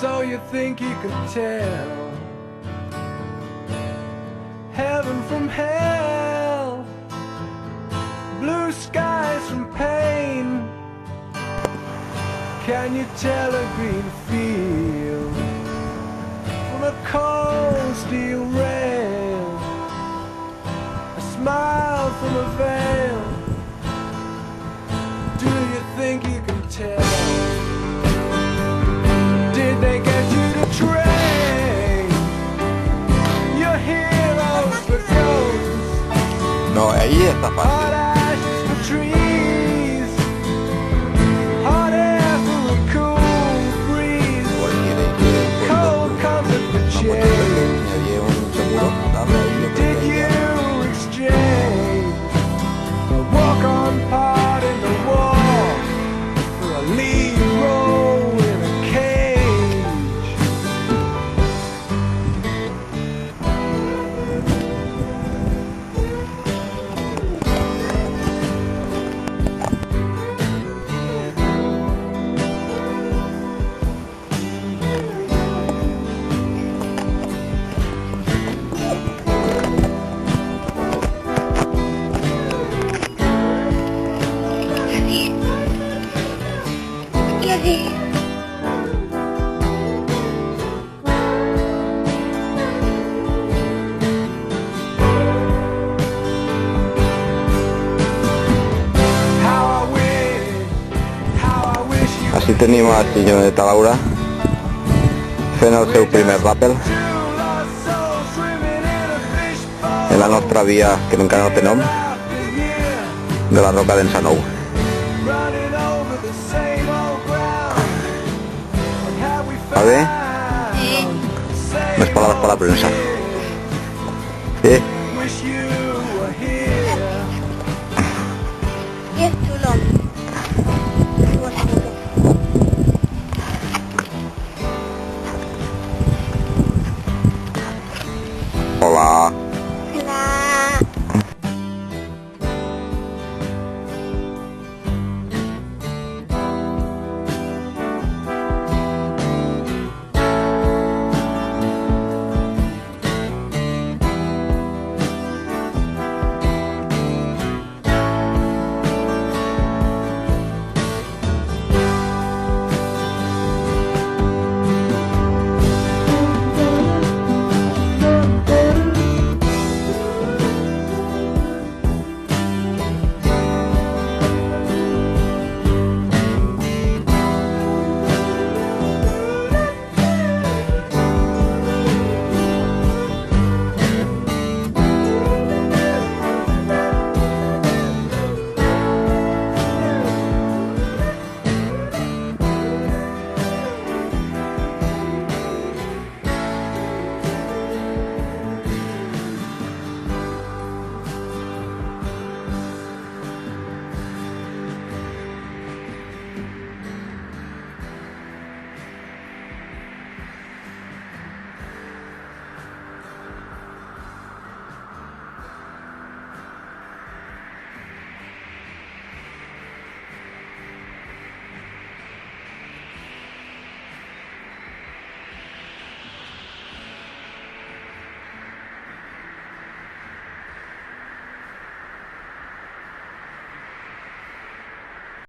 So you think you can tell heaven from hell, blue skies from pain? Can you tell a green field from a cold steel rail, a smile from a veil? Do you think you can tell? Did they get you to train your heroes for ghosts? No, ahí está Hot fácil. ashes for trees, hot air for a cool breeze, Igual quiere que cold comfort for me change. había un seguro, dame ahí yo creo Did que ya. you exchange a walk-on part in the wall for a lead role in a cage? Així tenim a senyoreta Laura fent el seu primer ràpel en la nostra via, que encara no té nom, de la Roca d'en Sanou. ¿Va bé? Sí. Més paraules per la premsa. Sí? Wish you